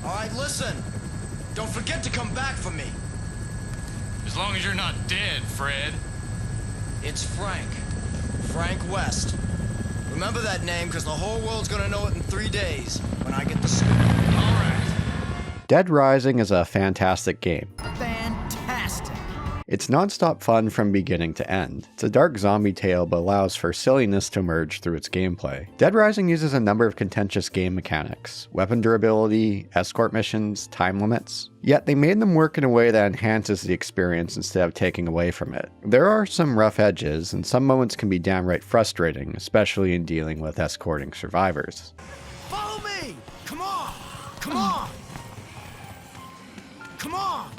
Alright, listen. Don't forget to come back for me. As long as you're not dead, Fred. It's Frank. Frank West. Remember that name, because the whole world's gonna know it in 3 days, when I get the scoop. Alright. Dead Rising is a fantastic game. Fantastic! It's non-stop fun from beginning to end. It's a dark zombie tale but allows for silliness to emerge through its gameplay. Dead Rising uses a number of contentious game mechanics, weapon durability, escort missions, time limits. Yet they made them work in a way that enhances the experience instead of taking away from it. There are some rough edges, and some moments can be downright frustrating, especially in dealing with escorting survivors. Follow me! Come on! Come on! Come on!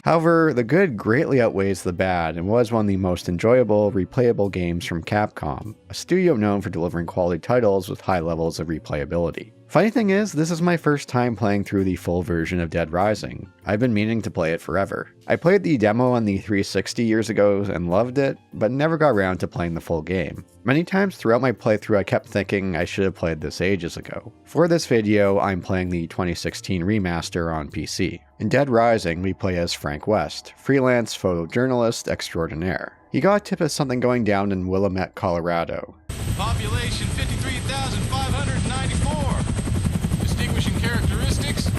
However, the good greatly outweighs the bad and was one of the most enjoyable, replayable games from Capcom, a studio known for delivering quality titles with high levels of replayability. Funny thing is, this is my first time playing through the full version of Dead Rising. I've been meaning to play it forever. I played the demo on the 360 years ago and loved it, but never got around to playing the full game. Many times throughout my playthrough I kept thinking I should have played this ages ago. For this video, I'm playing the 2016 remaster on PC. In Dead Rising, we play as Frank West, freelance photojournalist extraordinaire. He got a tip of something going down in Willamette, Colorado. Population 53,594. Distinguishing characteristics?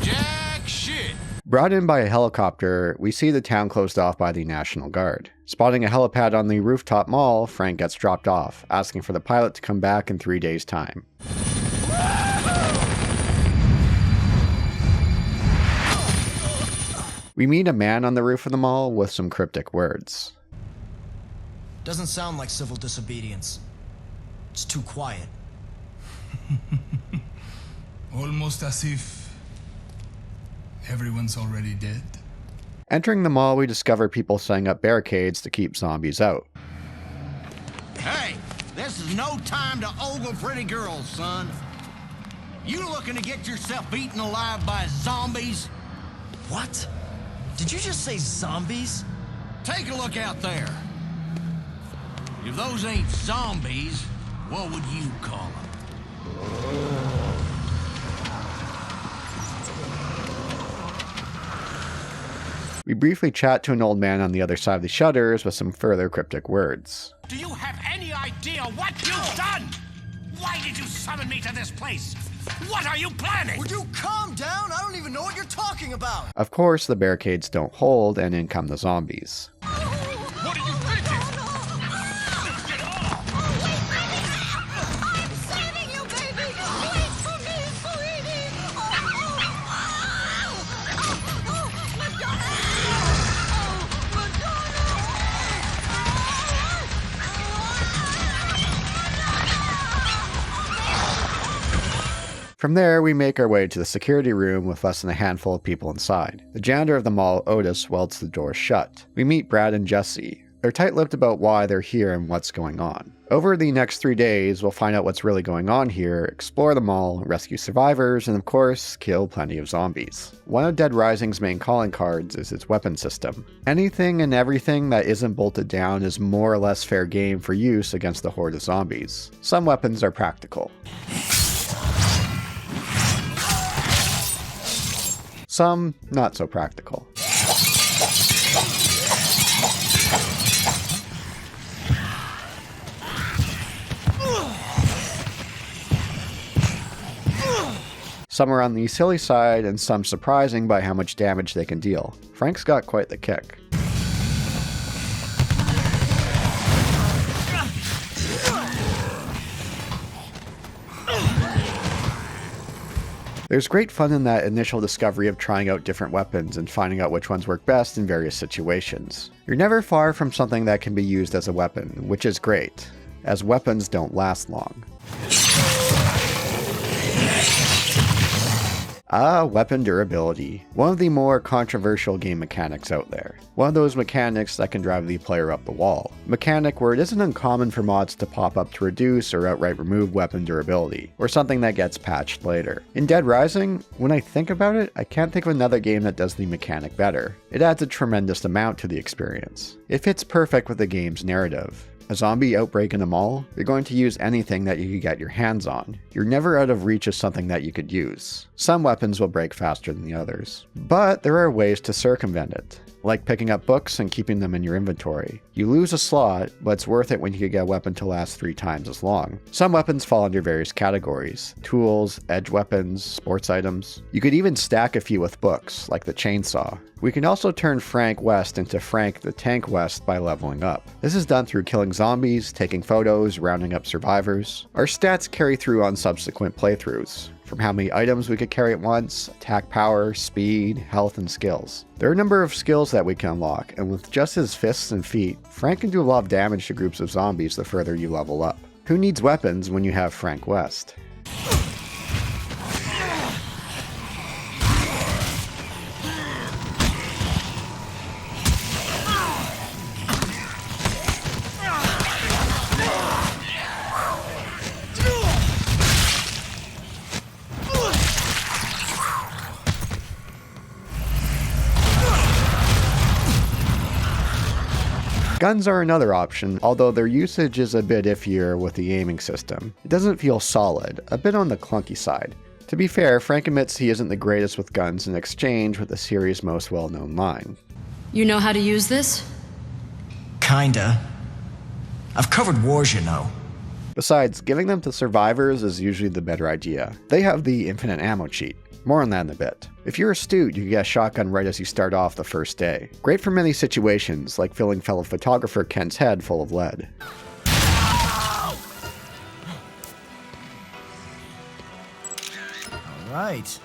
Jack shit. Brought in by a helicopter, we see the town closed off by the National Guard. Spotting a helipad on the rooftop mall, Frank gets dropped off, asking for the pilot to come back in 3 days' time. We meet a man on the roof of the mall with some cryptic words. Doesn't sound like civil disobedience. It's too quiet. Almost as if everyone's already dead. Entering the mall, we discover people setting up barricades to keep zombies out. Hey, this is no time to ogle pretty girls, son. You looking to get yourself eaten alive by zombies? What? Did you just say zombies? Take a look out there. If those ain't zombies, what would you call them? We briefly chat to an old man on the other side of the shutters with some further cryptic words. Do you have any idea what you've done? Why did you summon me to this place? What are you planning? Would you calm down? I don't even know what you're talking about. Of course, the barricades don't hold, and in come the zombies. What are you thinking? I'm saving you, baby! Wait for me, sweetie! From there, we make our way to the security room with less than a handful of people inside. The janitor of the mall, Otis, welds the door shut. We meet Brad and Jesse. They're tight-lipped about why they're here and what's going on. Over the next 3 days, we'll find out what's really going on here, explore the mall, rescue survivors, and of course, kill plenty of zombies. One of Dead Rising's main calling cards is its weapon system. Anything and everything that isn't bolted down is more or less fair game for use against the horde of zombies. Some weapons are practical. Some not so practical. Some are on the silly side and some surprising by how much damage they can deal. Frank's got quite the kick. There's great fun in that initial discovery of trying out different weapons and finding out which ones work best in various situations. You're never far from something that can be used as a weapon, which is great, as weapons don't last long. Weapon durability. One of the more controversial game mechanics out there. One of those mechanics that can drive the player up the wall. Mechanic where it isn't uncommon for mods to pop up to reduce or outright remove weapon durability, or something that gets patched later. In Dead Rising, when I think about it, I can't think of another game that does the mechanic better. It adds a tremendous amount to the experience. It fits perfect with the game's narrative. A zombie outbreak in a mall? You're going to use anything that you can get your hands on. You're never out of reach of something that you could use. Some weapons will break faster than the others. But there are ways to circumvent it, like picking up books and keeping them in your inventory. You lose a slot, but it's worth it when you can get a weapon to last 3 times as long. Some weapons fall under various categories: tools, edge weapons, sports items. You could even stack a few with books, like the chainsaw. We can also turn Frank West into Frank the Tank West by leveling up. This is done through killing zombies, taking photos, rounding up survivors. Our stats carry through on subsequent playthroughs, from how many items we could carry at once, attack power, speed, health, and skills. There are a number of skills that we can unlock, and with just his fists and feet, Frank can do a lot of damage to groups of zombies the further you level up. Who needs weapons when you have Frank West? Guns are another option, although their usage is a bit iffier with the aiming system. It doesn't feel solid, a bit on the clunky side. To be fair, Frank admits he isn't the greatest with guns in exchange with the series' most well-known line. You know how to use this? Kinda. I've covered wars, you know. Besides, giving them to survivors is usually the better idea. They have the infinite ammo cheat. More on that in a bit. If you're astute, you can get a shotgun right as you start off the first day. Great for many situations, like filling fellow photographer Ken's head full of lead. Alright.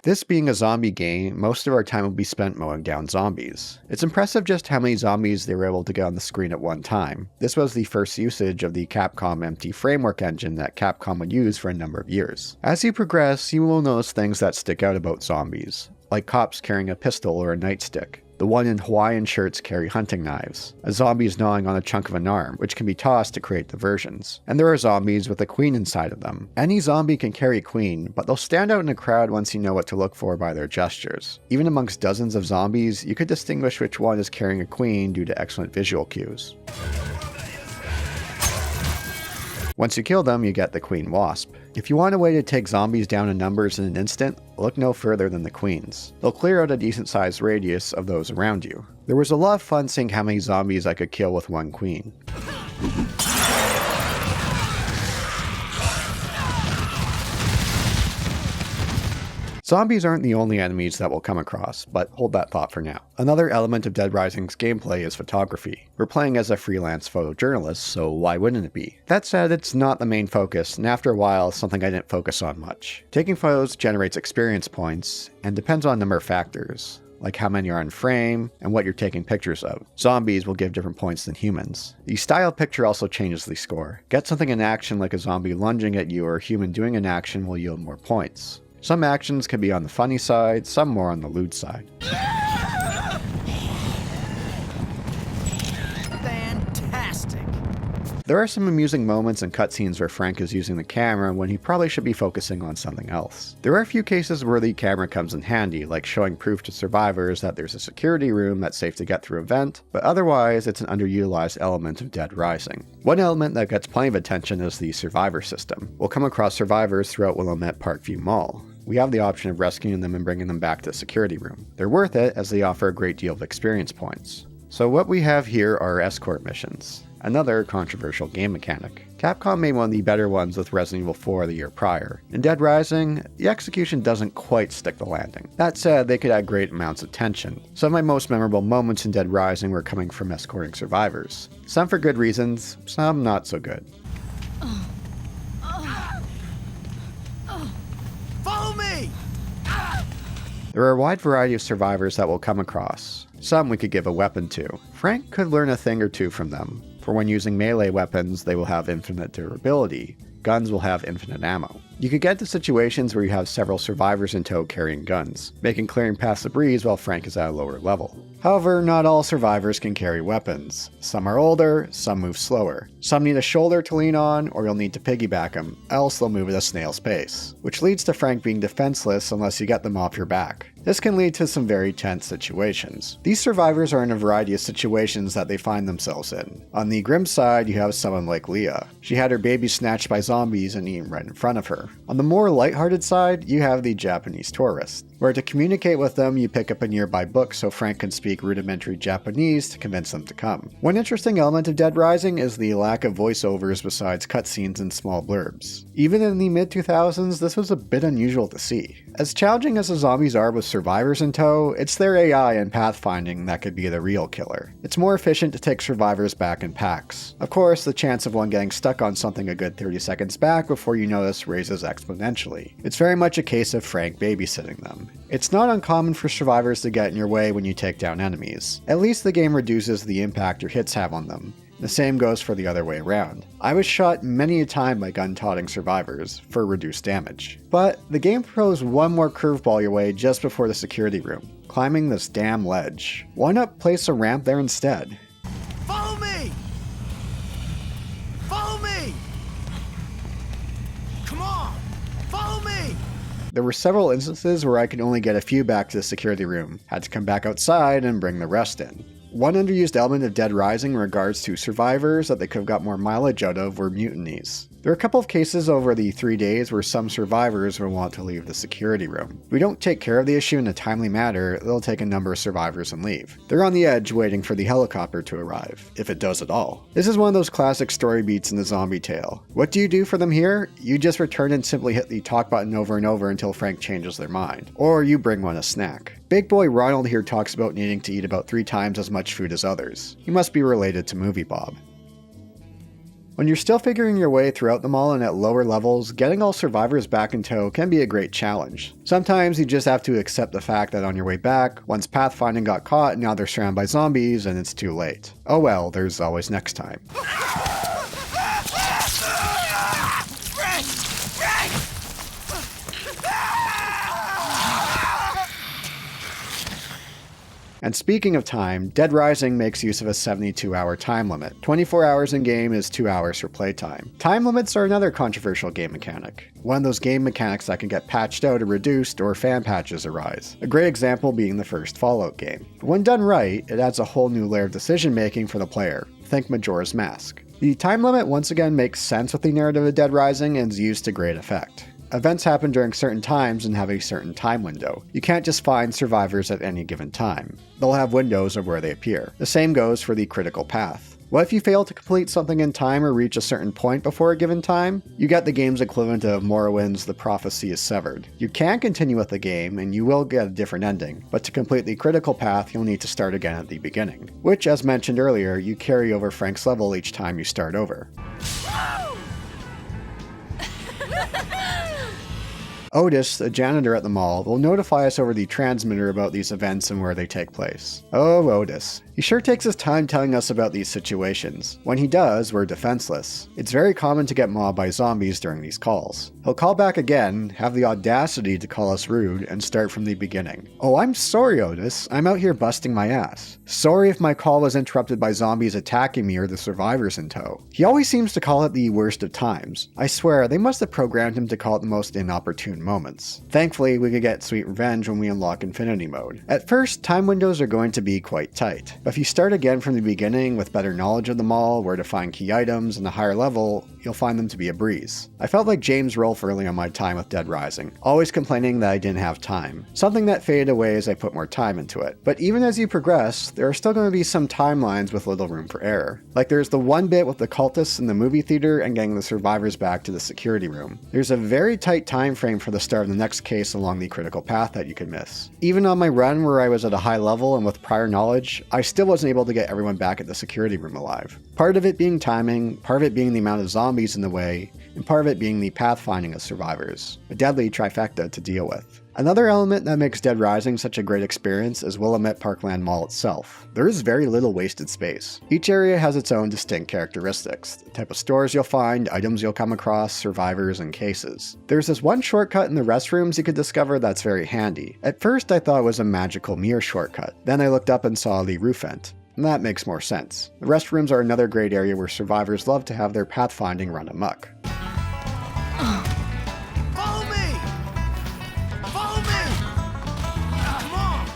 This being a zombie game, most of our time will be spent mowing down zombies. It's impressive just how many zombies they were able to get on the screen at one time. This was the first usage of the Capcom MT framework engine that Capcom would use for a number of years. As you progress, you will notice things that stick out about zombies, like cops carrying a pistol or a nightstick. The one in Hawaiian shirts carry hunting knives. A zombie is gnawing on a chunk of an arm, which can be tossed to create diversions. And there are zombies with a queen inside of them. Any zombie can carry a queen, but they'll stand out in a crowd once you know what to look for by their gestures. Even amongst dozens of zombies, you could distinguish which one is carrying a queen due to excellent visual cues. Once you kill them, you get the Queen Wasp. If you want a way to take zombies down in numbers in an instant, look no further than the queens. They'll clear out a decent sized radius of those around you. There was a lot of fun seeing how many zombies I could kill with one queen. Zombies aren't the only enemies that we'll come across, but hold that thought for now. Another element of Dead Rising's gameplay is photography. We're playing as a freelance photojournalist, so why wouldn't it be? That said, it's not the main focus, and after a while, something I didn't focus on much. Taking photos generates experience points, and depends on a number of factors, like how many are in frame, and what you're taking pictures of. Zombies will give different points than humans. The style picture also changes the score. Get something in action like a zombie lunging at you or a human doing an action will yield more points. Some actions can be on the funny side, some more on the lewd side. Fantastic. There are some amusing moments and cutscenes where Frank is using the camera when he probably should be focusing on something else. There are a few cases where the camera comes in handy, like showing proof to survivors that there's a security room that's safe to get through a vent, but otherwise it's an underutilized element of Dead Rising. One element that gets plenty of attention is the survivor system. We'll come across survivors throughout Willamette Parkview Mall. We have the option of rescuing them and bringing them back to the security room. They're worth it as they offer a great deal of experience points. So what we have here are escort missions, another controversial game mechanic. Capcom made one of the better ones with Resident Evil 4 the year prior. In Dead Rising, the execution doesn't quite stick the landing. That said, they could add great amounts of tension. Some of my most memorable moments in Dead Rising were coming from escorting survivors. Some for good reasons, some not so good. Follow me! There are a wide variety of survivors that we'll come across. Some we could give a weapon to. Frank could learn a thing or two from them. For when using melee weapons, they will have infinite durability. Guns will have infinite ammo. You could get to situations where you have several survivors in tow carrying guns, making clearing past the breeze while Frank is at a lower level. However, not all survivors can carry weapons. Some are older, some move slower. Some need a shoulder to lean on, or you'll need to piggyback them, else they'll move at a snail's pace, which leads to Frank being defenseless unless you get them off your back. This can lead to some very tense situations. These survivors are in a variety of situations that they find themselves in. On the grim side, you have someone like Leah. She had her baby snatched by zombies and eaten right in front of her. On the more lighthearted side, you have the Japanese tourist, where to communicate with them, you pick up a nearby book so Frank can speak rudimentary Japanese to convince them to come. One interesting element of Dead Rising is the lack of voiceovers besides cutscenes and small blurbs. Even in the mid-2000s, this was a bit unusual to see. As challenging as the zombies are with survivors in tow, it's their AI and pathfinding that could be the real killer. It's more efficient to take survivors back in packs. Of course, the chance of one getting stuck on something a good 30 seconds back before you notice raises exponentially. It's very much a case of Frank babysitting them. It's not uncommon for survivors to get in your way when you take down enemies. At least the game reduces the impact your hits have on them. The same goes for the other way around. I was shot many a time by gun-totting survivors for reduced damage. But the game throws one more curveball your way just before the security room, climbing this damn ledge. Why not place a ramp there instead? Follow me! Follow me! Come on! Follow me! There were several instances where I could only get a few back to the security room, had to come back outside and bring the rest in. One underused element of Dead Rising in regards to survivors that they could have got more mileage out of were mutinies. There are a couple of cases over the 3 days where some survivors will want to leave the security room. If we don't take care of the issue in a timely manner, they'll take a number of survivors and leave. They're on the edge waiting for the helicopter to arrive, if it does at all. This is one of those classic story beats in the zombie tale. What do you do for them here? You just return and simply hit the talk button over and over until Frank changes their mind. Or you bring one a snack. Big boy Ronald here talks about needing to eat about 3 times as much food as others. He must be related to Movie Bob. When you're still figuring your way throughout the mall and at lower levels, getting all survivors back in tow can be a great challenge. Sometimes you just have to accept the fact that on your way back, once pathfinding got caught, now they're surrounded by zombies and it's too late. Oh well, there's always next time. And speaking of time, Dead Rising makes use of a 72-hour time limit. 24 hours in-game is 2 hours for playtime. Time limits are another controversial game mechanic. One of those game mechanics that can get patched out or reduced, or fan patches arise. A great example being the first Fallout game. But when done right, it adds a whole new layer of decision-making for the player. Think Majora's Mask. The time limit once again makes sense with the narrative of Dead Rising and is used to great effect. Events happen during certain times and have a certain time window. You can't just find survivors at any given time. They'll have windows of where they appear. The same goes for the critical path. What if you fail to complete something in time or reach a certain point before a given time? You get the game's equivalent of Morrowind's The Prophecy is Severed. You can continue with the game and you will get a different ending, but to complete the critical path you'll need to start again at the beginning. Which, as mentioned earlier, you carry over Frank's level each time you start over. Otis, a janitor at the mall, will notify us over the transmitter about these events and where they take place. Oh, Otis. He sure takes his time telling us about these situations. When he does, we're defenseless. It's very common to get mobbed by zombies during these calls. He'll call back again, have the audacity to call us rude, and start from the beginning. Oh, I'm sorry, Otis. I'm out here busting my ass. Sorry if my call was interrupted by zombies attacking me or the survivors in tow. He always seems to call it the worst of times. I swear, they must have programmed him to call it the most inopportune moments. Thankfully, we could get sweet revenge when we unlock Infinity Mode. At first, time windows are going to be quite tight. But if you start again from the beginning with better knowledge of the mall, where to find key items, and a higher level, you'll find them to be a breeze. I felt like James Rolfe early on my time with Dead Rising, always complaining that I didn't have time. Something that faded away as I put more time into it. But even as you progress, there are still going to be some timelines with little room for error. Like there's the one bit with the cultists in the movie theater and getting the survivors back to the security room. There's a very tight time frame for the start of the next case along the critical path that you could miss. Even on my run where I was at a high level and with prior knowledge, I still wasn't able to get everyone back at the security room alive. Part of it being timing, part of it being the amount of zombies zombies in the way, and part of it being the pathfinding of survivors, a deadly trifecta to deal with. Another element that makes Dead Rising such a great experience is Willamette Parkland Mall itself. There is very little wasted space. Each area has its own distinct characteristics, the type of stores you'll find, items you'll come across, survivors, and cases. There's this one shortcut in the restrooms you could discover that's very handy. At first I thought it was a magical mirror shortcut, then I looked up and saw the roof vent. And that makes more sense. The restrooms are another great area where survivors love to have their pathfinding run amok. Follow me! Follow me! Come on!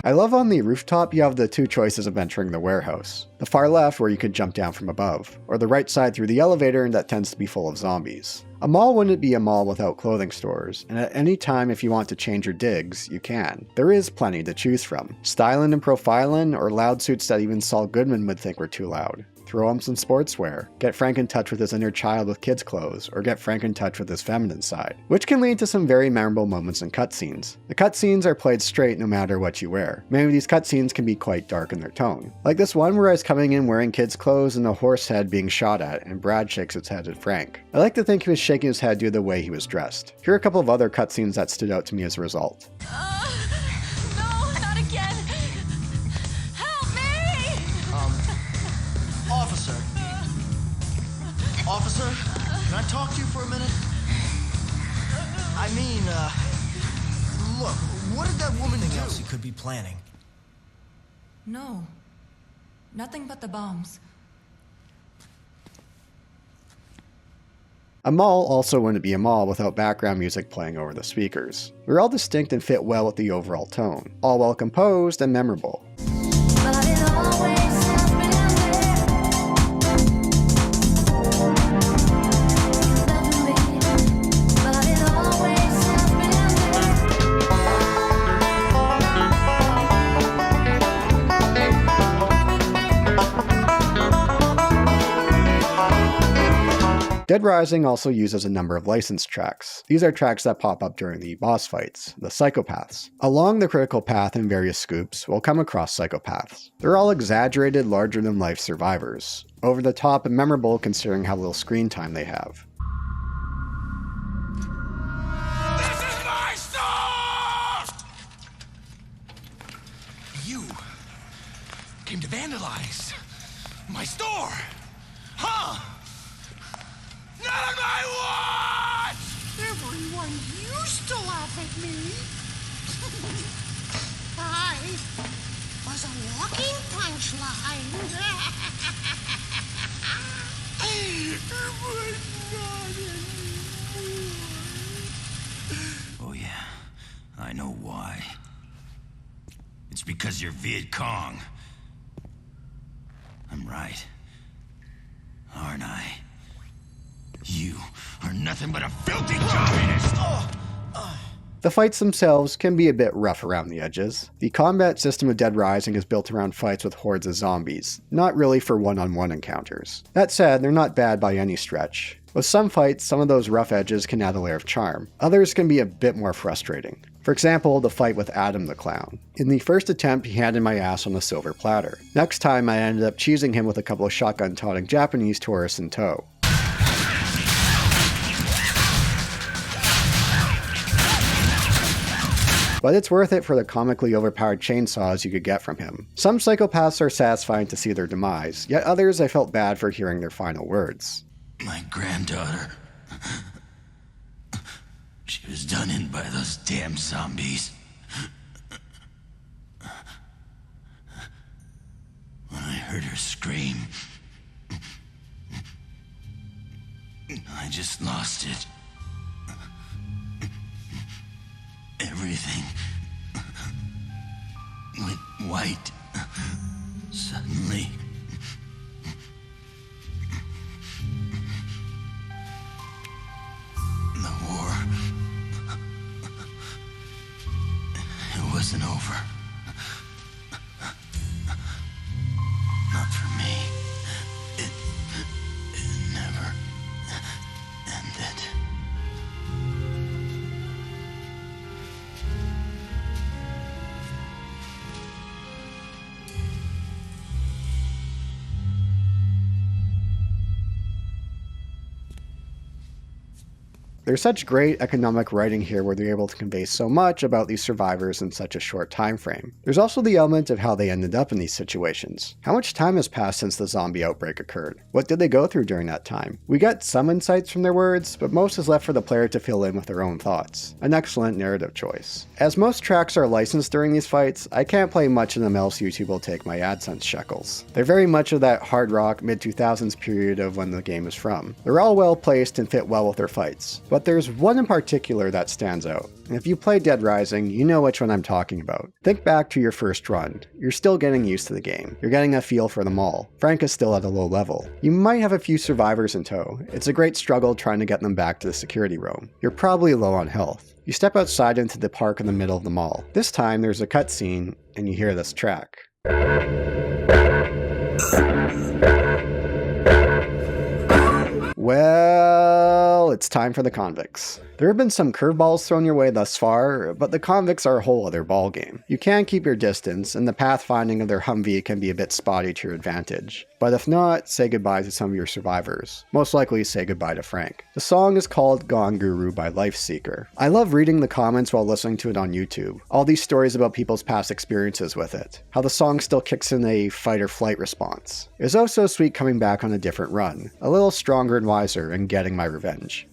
I love on the rooftop you have the two choices of entering the warehouse. The far left where you could jump down from above, or the right side through the elevator that tends to be full of zombies. A mall wouldn't be a mall without clothing stores, and at any time if you want to change your digs, you can. There is plenty to choose from. Stylin' and profilin', or loud suits that even Saul Goodman would think were too loud. Throw him some sportswear, get Frank in touch with his inner child with kids' clothes, or get Frank in touch with his feminine side. Which can lead to some very memorable moments in cutscenes. The cutscenes are played straight no matter what you wear. Many of these cutscenes can be quite dark in their tone. Like this one where I was coming in wearing kids' clothes and a horse head being shot at, and Brad shakes his head at Frank. I like to think he was shaking his head due to the way he was dressed. Here are a couple of other cutscenes that stood out to me as a result. No, not again. Help me! Officer. Officer, can I talk to you for a minute? I mean, look, what did that woman do? Else you could be planning. No. Nothing but the bombs. A mall also wouldn't be a mall without background music playing over the speakers. They're all distinct and fit well with the overall tone, all well composed and memorable. But it always has been Dead Rising also uses a number of licensed tracks. These are tracks that pop up during the boss fights, the Psychopaths. Along the critical path in various scoops, we'll come across Psychopaths. They're all exaggerated, larger-than-life survivors, over the top and memorable considering how little screen time they have. This is my stuff! You came to vandalize my store, huh? Not on my watch! Everyone used to laugh at me. I was a walking punchline. Oh yeah, I know why. It's because you're Viet Cong. I'm right. Aren't I? You are nothing but a filthy communist! The fights themselves can be a bit rough around the edges. The combat system of Dead Rising is built around fights with hordes of zombies, not really for one-on-one encounters. That said, they're not bad by any stretch. With some fights, some of those rough edges can add a layer of charm. Others can be a bit more frustrating. For example, the fight with Adam the Clown. In the first attempt, he handed my ass on a silver platter. Next time, I ended up cheesing him with a couple of shotgun-toting Japanese tourists in tow. But it's worth it for the comically overpowered chainsaws you could get from him. Some psychopaths are satisfying to see their demise, yet others I felt bad for hearing their final words. My granddaughter. She was done in by those damn zombies. When I heard her scream, I just lost it. Everything went white suddenly. The war, it wasn't over. Not for me. It never ended. There's such great economic writing here where they're able to convey so much about these survivors in such a short time frame. There's also the element of how they ended up in these situations. How much time has passed since the zombie outbreak occurred? What did they go through during that time? We get some insights from their words, but most is left for the player to fill in with their own thoughts. An excellent narrative choice. As most tracks are licensed during these fights, I can't play much of them else YouTube will take my AdSense shekels. They're very much of that hard rock mid-2000s period of when the game is from. They're all well placed and fit well with their fights, but there's one in particular that stands out. And if you play Dead Rising, you know which one I'm talking about. Think back to your first run. You're still getting used to the game. You're getting a feel for them all. Frank is still at a low level. You might have a few survivors in tow. It's a great struggle trying to get them back to the security room. You're probably low on health. You step outside into the park in the middle of the mall. This time there's a cutscene and you hear this track. Well, it's time for the convicts. There have been some curveballs thrown your way thus far, but the convicts are a whole other ballgame. You can keep your distance, and the pathfinding of their Humvee can be a bit spotty to your advantage. But if not, say goodbye to some of your survivors. Most likely say goodbye to Frank. The song is called Gone Guru by Lifeseeker. I love reading the comments while listening to it on YouTube. All these stories about people's past experiences with it. How the song still kicks in a fight or flight response. It was also sweet coming back on a different run. A little stronger and wiser and getting my revenge.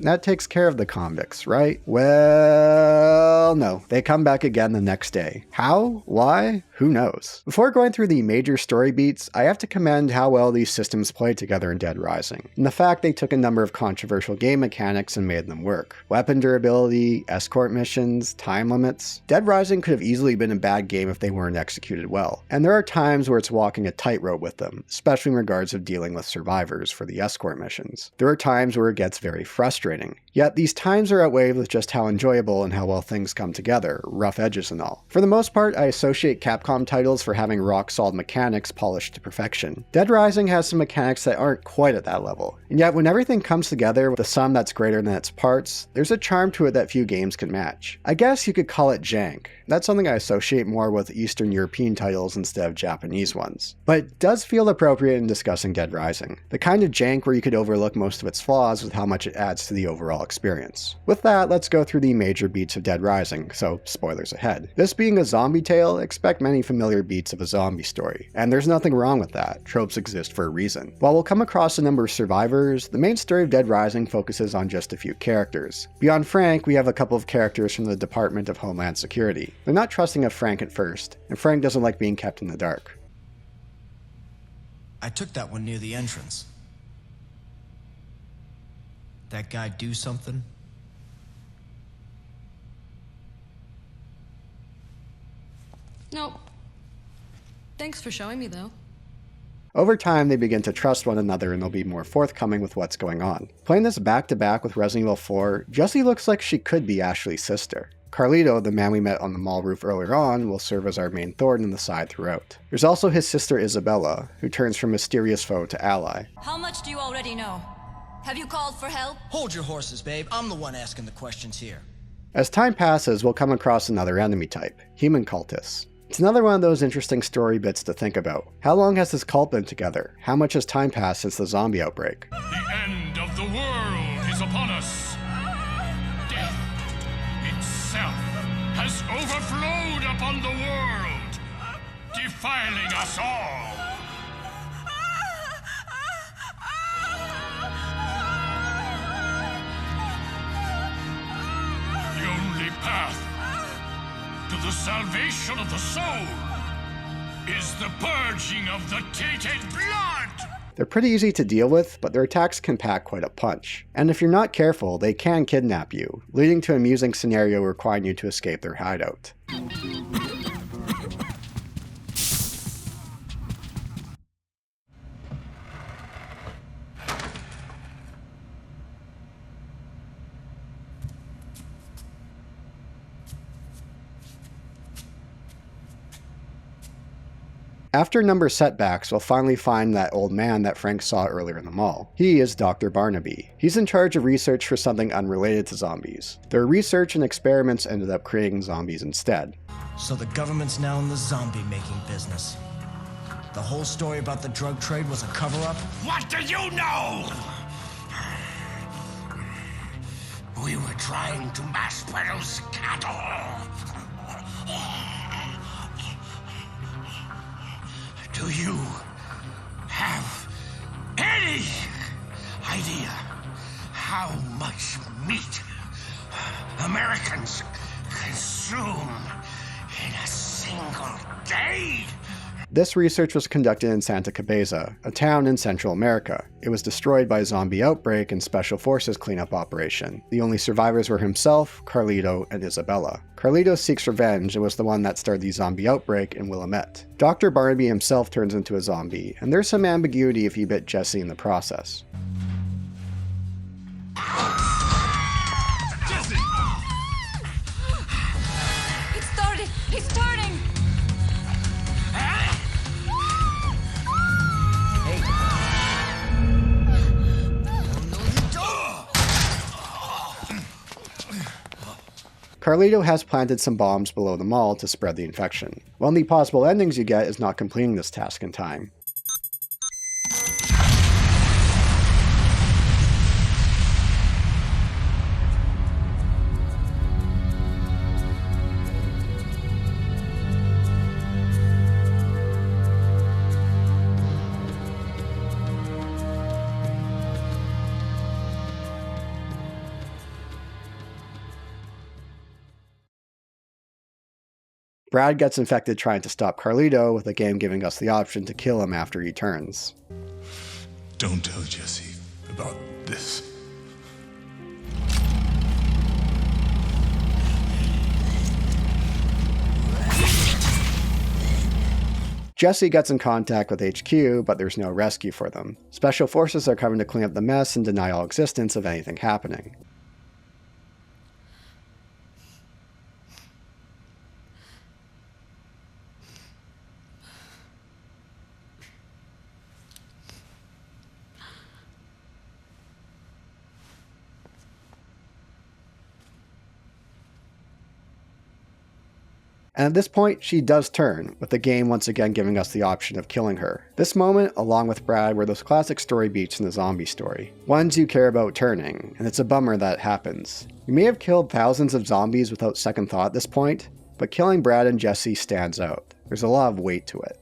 That takes care of the convicts, right? Well, no. They come back again the next day. How? Why? Who knows? Before going through the major story beats, I have to commend how well these systems play together in Dead Rising, and the fact they took a number of controversial game mechanics and made them work. Weapon durability, escort missions, time limits. Dead Rising could have easily been a bad game if they weren't executed well, and there are times where it's walking a tightrope with them, especially in regards of dealing with survivors for the escort missions. There are times where it gets very frustrating. Yet these times are outweighed with just how enjoyable and how well things come together, rough edges and all. For the most part, I associate Capcom titles for having rock-solid mechanics polished to perfection. Dead Rising has some mechanics that aren't quite at that level, and yet when everything comes together with a sum that's greater than its parts, there's a charm to it that few games can match. I guess you could call it jank. That's something I associate more with Eastern European titles instead of Japanese ones. But it does feel appropriate in discussing Dead Rising. The kind of jank where you could overlook most of its flaws with how much it adds to the overall experience. With that, let's go through the major beats of Dead Rising, so spoilers ahead. This being a zombie tale, expect many familiar beats of a zombie story, and there's nothing wrong with that. Tropes exist for a reason. While we'll come across a number of survivors, the main story of Dead Rising focuses on just a few characters. Beyond Frank, we have a couple of characters from the Department of Homeland Security. They're not trusting of Frank at first, and Frank doesn't like being kept in the dark. I took that one near the entrance. That guy do something? Nope. Thanks for showing me, though. Over time, they begin to trust one another and they'll be more forthcoming with what's going on. Playing this back-to-back with Resident Evil 4, Jessie looks like she could be Ashley's sister. Carlito, the man we met on the mall roof earlier on, will serve as our main thorn in the side throughout. There's also his sister Isabella, who turns from mysterious foe to ally. How much do you already know? Have you called for help? Hold your horses, babe. I'm the one asking the questions here. As time passes, we'll come across another enemy type, human cultists. It's another one of those interesting story bits to think about. How long has this cult been together? How much has time passed since the zombie outbreak? The end of the world is upon us. Death itself has overflowed upon the world, defiling us all. The only path to the salvation of the soul is the purging of the tainted blood! They're pretty easy to deal with, but their attacks can pack quite a punch. And if you're not careful, they can kidnap you, leading to an amusing scenario requiring you to escape their hideout. After a number of setbacks, we'll finally find that old man that Frank saw earlier in the mall. He is Dr. Barnaby. He's in charge of research for something unrelated to zombies. Their research and experiments ended up creating zombies instead. So the government's now in the zombie-making business. The whole story about the drug trade was a cover-up? What do you know? We were trying to mass produce cattle. Do you have any idea how much meat Americans consume in a single day? This research was conducted in Santa Cabeza, a town in Central America. It was destroyed by a zombie outbreak and special forces cleanup operation. The only survivors were himself, Carlito, and Isabella. Carlito seeks revenge and was the one that started the zombie outbreak in Willamette. Dr. Barnaby himself turns into a zombie, and there's some ambiguity if he bit Jesse in the process. Jesse! It started! He's turning! Carlito has planted some bombs below the mall to spread the infection. One of the possible endings you get is not completing this task in time. Brad gets infected trying to stop Carlito, with the game giving us the option to kill him after he turns. Don't tell Jesse about this. Jesse gets in contact with HQ, but there's no rescue for them. Special forces are coming to clean up the mess and deny all existence of anything happening. And at this point, she does turn, with the game once again giving us the option of killing her. This moment, along with Brad, were those classic story beats in the zombie story. Ones you care about turning, and it's a bummer that happens. You may have killed thousands of zombies without second thought at this point, but killing Brad and Jesse stands out. There's a lot of weight to it.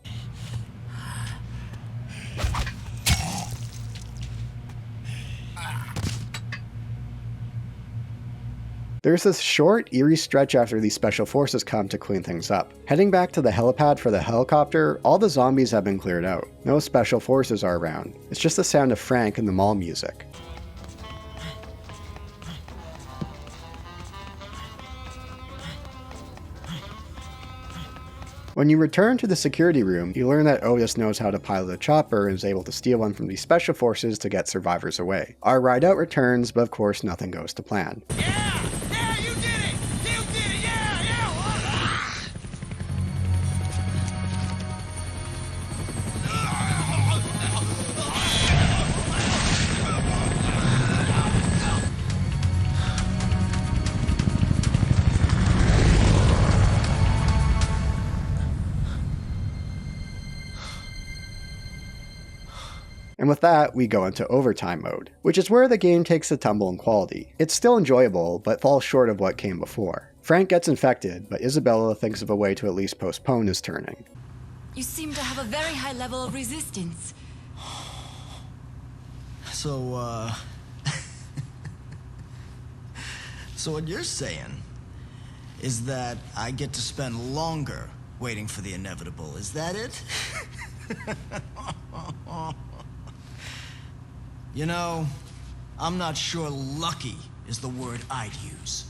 There's this short, eerie stretch after these special forces come to clean things up. Heading back to the helipad for the helicopter, all the zombies have been cleared out. No special forces are around. It's just the sound of Frank and the mall music. When you return to the security room, you learn that Otis knows how to pilot a chopper and is able to steal one from the special forces to get survivors away. Our ride out returns, but of course nothing goes to plan. And with that, we go into overtime mode, which is where the game takes a tumble in quality. It's still enjoyable, but falls short of what came before. Frank gets infected, but Isabella thinks of a way to at least postpone his turning. You seem to have a very high level of resistance. So, so what you're saying is that I get to spend longer waiting for the inevitable, is that it? You know, I'm not sure lucky is the word I'd use.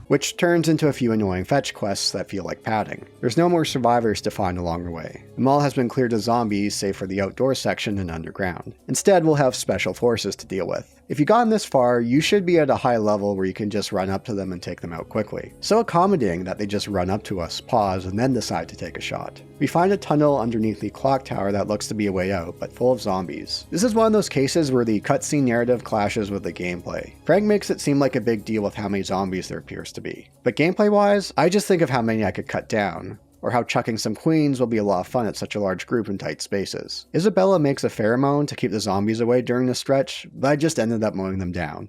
Which turns into a few annoying fetch quests that feel like padding. There's no more survivors to find along the way. The mall has been cleared of zombies, save for the outdoor section and underground. Instead, we'll have special forces to deal with. If you've gotten this far, you should be at a high level where you can just run up to them and take them out quickly. So accommodating that they just run up to us, pause, and then decide to take a shot. We find a tunnel underneath the clock tower that looks to be a way out, but full of zombies. This is one of those cases where the cutscene narrative clashes with the gameplay. Frank makes it seem like a big deal with how many zombies there appears to be. But gameplay-wise, I just think of how many I could cut down, or how chucking some queens will be a lot of fun at such a large group in tight spaces. Isabella makes a pheromone to keep the zombies away during the stretch, but I just ended up mowing them down.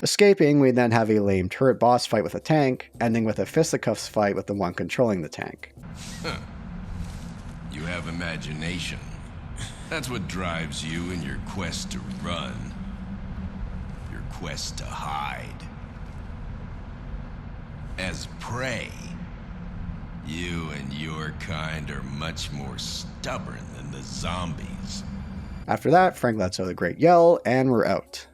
Escaping, we then have a lame turret boss fight with a tank, ending with a fisticuffs fight with the one controlling the tank. You have imagination. That's what drives you in your quest to run. Your quest to hide. As prey, you and your kind are much more stubborn than the zombies. After that, Frank lets out a great yell, and we're out.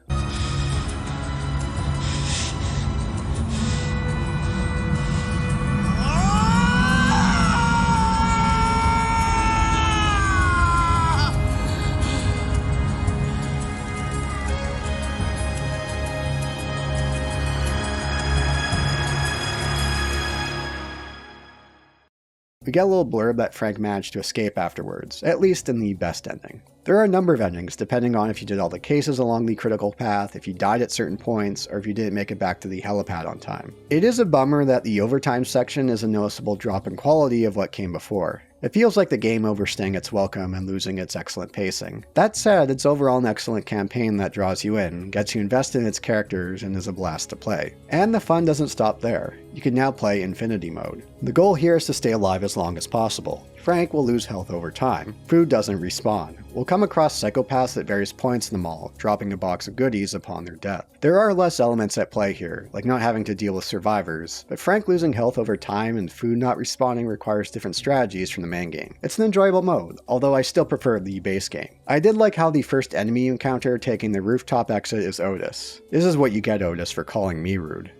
We get a little blurb that Frank managed to escape afterwards, at least in the best ending. There are a number of endings depending on if you did all the cases along the critical path, if you died at certain points, or if you didn't make it back to the helipad on time. It is a bummer that the overtime section is a noticeable drop in quality of what came before. It feels like the game overstaying its welcome and losing its excellent pacing. That said, it's overall an excellent campaign that draws you in, gets you invested in its characters, and is a blast to play. And the fun doesn't stop there. You can now play Infinity Mode. The goal here is to stay alive as long as possible. Frank will lose health over time. Food doesn't respawn. We'll come across psychopaths at various points in the mall, dropping a box of goodies upon their death. There are less elements at play here, like not having to deal with survivors, but Frank losing health over time and food not respawning requires different strategies from the main game. It's an enjoyable mode, although I still prefer the base game. I did like how the first enemy you encounter taking the rooftop exit is Otis. This is what you get, Otis, for calling me rude.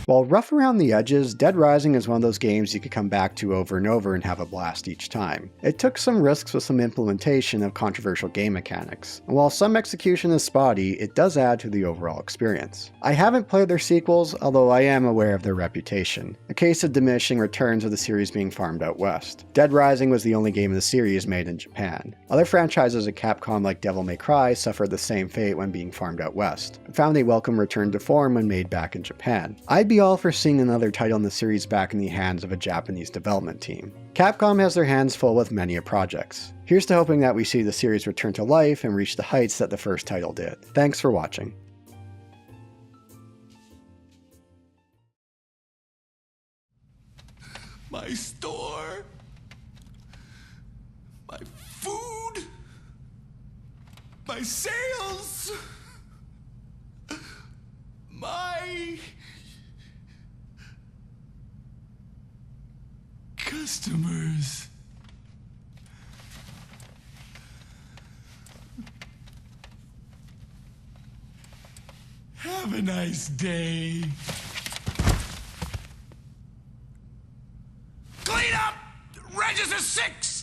While rough around the edges, Dead Rising is one of those games you could come back to over and over and have a blast each time. It took some risks with some implementation of controversial game mechanics, and while some execution is spotty, it does add to the overall experience. I haven't played their sequels, although I am aware of their reputation, a case of diminishing returns of the series being farmed out west. Dead Rising was the only game of the series made in Japan. Other franchises at Capcom like Devil May Cry suffered the same fate when being farmed out west, but found a welcome return to form when made back in Japan. I'd be all for seeing another title in the series back in the hands of a Japanese development team. Capcom has their hands full with many projects. Here's to hoping that we see the series return to life and reach the heights that the first title did. Thanks for watching. My store, my food, my sales, my customers. Have a nice day. Clean up! Register 6!